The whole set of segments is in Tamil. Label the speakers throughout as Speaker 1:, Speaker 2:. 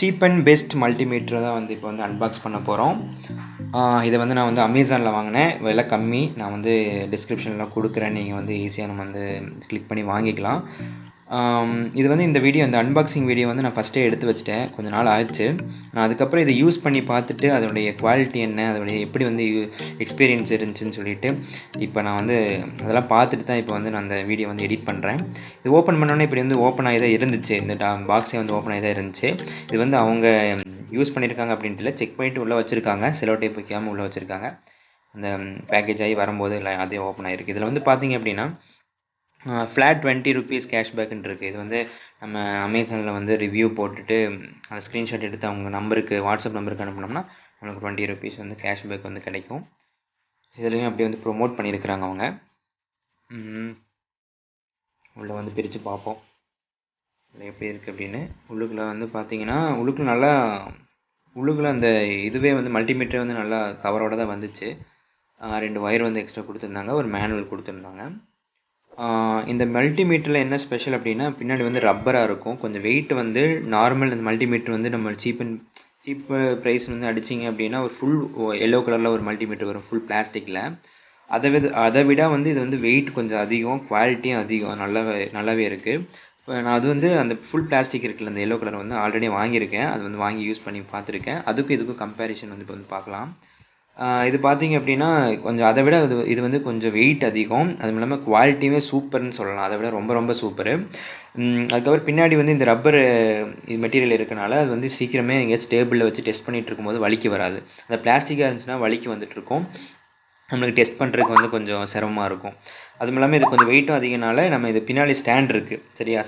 Speaker 1: சீப் அண்ட் பெஸ்ட் மல்டிமீட்டரை தான் வந்து இப்போ வந்து அன்பாக்ஸ் பண்ண போகிறோம். இதை வந்து நான் வந்து அமேசானில் வாங்கினேன். விலை கம்மி. நான் வந்து டிஸ்கிரிப்ஷனில் கொடுக்குறேன். நீங்கள் வந்து ஈஸியாக நம்ம வந்து கிளிக் பண்ணி வாங்கிக்கலாம். இது வந்து இந்த வீடியோ இந்த அன்பாக்சிங் வீடியோ வந்து நான் ஃபஸ்ட்டே எடுத்து வச்சுட்டேன். கொஞ்சம் நாள் ஆச்சு. நான் அதுக்கப்புறம் இதை யூஸ் பண்ணி பார்த்துட்டு அதோடைய குவாலிட்டி என்ன, அதோடைய எப்படி வந்து எக்ஸ்பீரியன்ஸ் இருந்துச்சுன்னு சொல்லிவிட்டு இப்போ நான் வந்து அதெல்லாம் பார்த்துட்டு தான் இப்போ வந்து நான் அந்த வீடியோ வந்து எடிட் பண்ணுறேன். இது ஓப்பன் பண்ணோன்னே இப்படி வந்து ஓப்பன் ஆகி தான் இருந்துச்சு. இந்த பாக்ஸே வந்து ஓப்பன் ஆகி தான் இருந்துச்சு. இது வந்து அவங்க யூஸ் பண்ணியிருக்காங்க அப்படின்ட்டு இல்லை, செக் பண்ணிவிட்டு உள்ளே வச்சுருக்காங்க. செலோ டேப் வைக்காமல் உள்ளே வச்சுருக்காங்க. அந்த பேக்கேஜ் ஆகி வரும்போது இல்லை அதே ஓப்பன் ஆகிருக்கு. இதில் வந்து பார்த்தீங்க அப்படின்னா ஃப்ளாட் 20 ருபீஸ் கேஷ்பேக்குன்னு இருக்குது. இது வந்து நம்ம அமேசானில் வந்து ரிவ்யூ போட்டுட்டு அந்த ஸ்க்ரீன்ஷாட் எடுத்து அவங்க நம்பருக்கு வாட்ஸ்அப் நம்பருக்கு அனுப்பினோம்னா நமக்கு 20 ருபீஸ் வந்து கேஷ்பேக் வந்து கிடைக்கும். இதுலேயும் அப்படி வந்து ப்ரொமோட் பண்ணியிருக்கிறாங்க அவங்க. உள்ளே வந்து பிரித்து பார்ப்போம் இல்லை எப்படி இருக்குது அப்படின்னு. உள்ளுக்குள்ளே வந்து பார்த்தீங்கன்னா உள்ளுக்குள்ளே அந்த இதுவே வந்து மல்டிமீட்டர் வந்து நல்லா கவரோடு தான் வந்துச்சு. 2 ஒயர் வந்து எக்ஸ்ட்ரா கொடுத்துருந்தாங்க, ஒரு மேனுவல் கொடுத்துருந்தாங்க. இந்த மல்டிமீட்டரில் என்ன ஸ்பெஷல் அப்படின்னா பின்னாடி வந்து ரப்பராக இருக்கும். கொஞ்சம் வெயிட் வந்து நார்மல் இந்த மல்டிமீட்டர் வந்து நம்ம சீப் ப்ரைஸ் வந்து அடிச்சிங்க அப்படின்னா ஒரு ஃபுல் எல்லோ கலரில் ஒரு மல்டிமீட்டர் வரும் ஃபுல் பிளாஸ்டிக்கில். அதை விட வந்து இது வந்து வெயிட் கொஞ்சம் அதிகம், குவாலிட்டியும் அதிகம், நல்லாவே இருக்குது. இப்போ நான் அது வந்து அந்த ஃபுல் பிளாஸ்டிக் இருக்குல்ல அந்த எல்லோ கலர் வந்து ஆல்ரெடி வாங்கியிருக்கேன். அது வந்து வாங்கி யூஸ் பண்ணி பார்த்துருக்கேன். அதுக்கும் இதுக்கும் கம்பேரிஷன் வந்து இப்போ வந்து பார்க்கலாம். இது பார்த்தீங்க அப்படின்னா கொஞ்சம் அதை விட இது வந்து கொஞ்சம் வெயிட் அதிகம். அதுவும் இல்லாமல் குவாலிட்டியுமே சூப்பர்னு சொல்லலாம். அதை விட ரொம்ப ரொம்ப சூப்பரு. அதுக்கப்புறம் பின்னாடி வந்து இந்த ரப்பர் மெட்டீரியல் இருக்கனால அது வந்து சீக்கிரமே எங்கேயாச்சும் டேபிளில் வச்சு டெஸ்ட் பண்ணிகிட்டு இருக்கும்போது வலிக்கு வராது. அந்த பிளாஸ்டிக்காக இருந்துச்சுன்னா வலிக்கு வந்துட்டுருக்கும். நம்மளுக்கு டெஸ்ட் பண்ணுறதுக்கு வந்து கொஞ்சம் சிரமமாக இருக்கும். அதுவும் இல்லாமல் இது கொஞ்சம் வெயிட்டும் அதிகனால நம்ம இது பின்னாடி ஸ்டாண்ட் இருக்குது சரியா.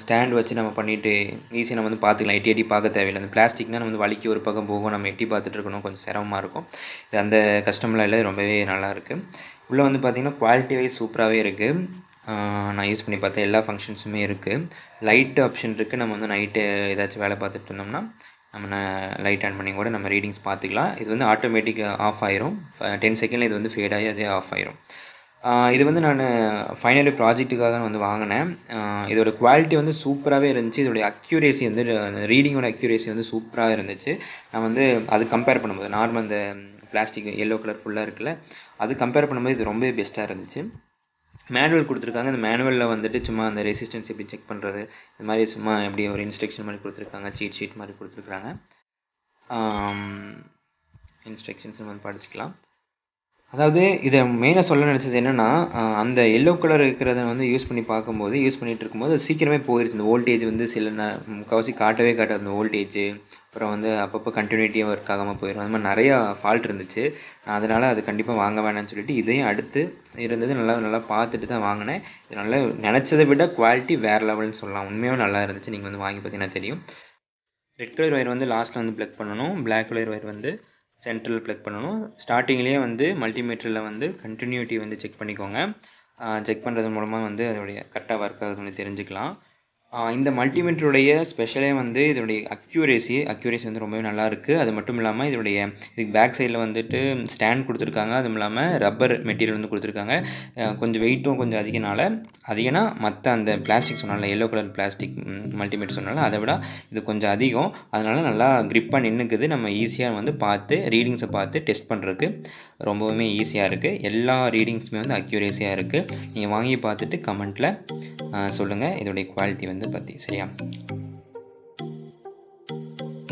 Speaker 1: ஸ்டாண்ட் வச்சு நம்ம பண்ணிவிட்டு ஈஸியாக நம்ம வந்து பார்த்துக்கலாம். எட்டி பார்க்க தேவையில்லை. அந்த பிளாஸ்டிக்னால் நம்ம வந்து வலிக்கு ஒரு பக்கம் போகும், நம்ம எட்டி பார்த்துட்டு இருக்கணும், கொஞ்சம் சிரமமாக இருக்கும். இது அந்த கஷ்டமெல்லாம் இல்லை, ரொம்பவே நல்லாயிருக்கு. உள்ளே வந்து பார்த்திங்கன்னா குவாலிட்டி வைஸ் சூப்பராகவே இருக்குது. நான் யூஸ் பண்ணி பார்த்தேன். எல்லா ஃபங்க்ஷன்ஸுமே இருக்குது. லைட் ஆப்ஷன் இருக்குது. நம்ம வந்து நைட்டு ஏதாச்சும் வேலை பார்த்துட்டு இருந்தோம்னா நம்ம லைட் ஆன் பண்ணி கூட நம்ம ரீடிங்ஸ் பார்த்துக்கலாம். இது வந்து ஆட்டோமேட்டிக்காக ஆஃப் ஆயிரும். 10 செகண்டில் இது வந்து ஃபேட் ஆகி அதே ஆஃப் ஆயிரும். இது வந்து நான் ஃபைனல் ப்ராஜெக்ட்டுக்காக தான் வந்து வாங்கினேன். இதோட குவாலிட்டி வந்து சூப்பராகவே இருந்துச்சு. இதோடைய அக்யூரேசி வந்து ரீடிங்கோட அக்யூரேசி வந்து சூப்பராக இருந்துச்சு. நான் வந்து அது கம்பேர் பண்ணும்போது நார்மல் இந்த பிளாஸ்டிக் எல்லோ கலர் ஃபுல்லாக இருக்குல்ல, அது கம்பேர் பண்ணும்போது இது ரொம்பவே பெஸ்ட்டாக இருந்துச்சு. மேனுவல் கொடுத்துருக்காங்க. அந்த மேனுவலில் வந்துட்டு சும்மா அந்த ரெசிஸ்டன்ஸ் எப்படி செக் பண்ணுறது இந்த மாதிரி சும்மா எப்படி ஒரு இன்ஸ்ட்ரக்ஷன் மாதிரி கொடுத்துருக்காங்க, சீட் ஷீட் மாதிரி கொடுத்துருக்குறாங்க. இன்ஸ்ட்ரக்ஷன்ஸ் வந்து படிச்சுக்கலாம். அதாவது இதை மெயினாக சொல்ல நினச்சது என்னென்னா அந்த எல்லோ கலர் இருக்கிறத வந்து யூஸ் பண்ணிகிட்டு இருக்கும்போது சீக்கிரமே போயிடுச்சு. இந்த வோல்டேஜ் வந்து சில முக்கால்வாசி காட்டவே காட்டாது அந்த வோல்டேஜ். அப்புறம் வந்து அப்பப்போ கண்டினியூட்டியாக ஒர்க் ஆகாமல் போயிடும். அது மாதிரி நிறையா ஃபால்ட் இருந்துச்சு. அதனால் அது கண்டிப்பாக வாங்க வேணாம்னு சொல்லிட்டு இதையும் அடுத்து இருந்தது நல்லா பார்த்துட்டு தான் வாங்கினேன். இது நல்லா நினச்சதை விட குவாலிட்டி வேறு லெவல்னு சொல்லலாம். உண்மையாக நல்லா இருந்துச்சு. நீங்கள் வந்து வாங்கி பார்த்தீங்கன்னா தெரியும். ரெட் கலர் ஒயர் வந்து லாஸ்ட்டில் வந்து ப்ளக் பண்ணணும். பிளாக் கலர் ஒயர் வந்து சென்ட்ரல் ப்ளக் பண்ணணும். ஸ்டார்டிங்லேயே வந்து மல்டிமீட்டரில் வந்து கண்டினியூட்டி வந்து செக் பண்ணிக்கோங்க. செக் பண்ணுறது மூலமாக வந்து அதோடைய கரெக்டாக ஒர்க் ஆகுதுன்னு தெரிஞ்சுக்கலாம். இந்த மல்டிமீட்டருடைய ஸ்பெஷலே வந்து இதோடைய அக்யூரேசி வந்து ரொம்பவே நல்லாயிருக்கு. அது மட்டும் இல்லாமல் இதுக்கு பேக் சைடில் வந்துட்டு ஸ்டாண்ட் கொடுத்துருக்காங்க. அதுவும் இல்லாமல் ரப்பர் மெட்டீரியல் வந்து கொடுத்துருக்காங்க. கொஞ்சம் வெயிட்டும் கொஞ்சம் அதிகம்னா மற்ற அந்த பிளாஸ்டிக் சொன்னால எல்லோ கலர் பிளாஸ்டிக் மல்டிமீட்டர் சொன்னால அதை விட இது கொஞ்சம் அதிகம். அதனால் நல்லா க்ரிப்பாக நின்றுக்குது. நம்ம ஈஸியாக வந்து ரீடிங்ஸை பார்த்து டெஸ்ட் பண்ணுறதுக்கு ரொம்பவுமே ஈஸியாக இருக்குது. எல்லா ரீடிங்ஸுமே வந்து அக்யூரேசியாக இருக்குது. நீங்கள் வாங்கி பார்த்துட்டு கமெண்ட்டில் சொல்லுங்கள் இதோடைய குவாலிட்டி வந்து பற்றி சரியா.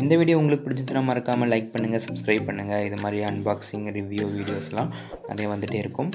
Speaker 1: இந்த வீடியோ உங்களுக்கு பிடிச்சிருந்தா மறக்காமல் லைக் பண்ணுங்கள், சப்ஸ்கிரைப் பண்ணுங்கள். இது மாதிரி அன்பாக்சிங் ரிவ்யூ வீடியோஸ்லாம் நிறைய வந்துகிட்டே இருக்கும்.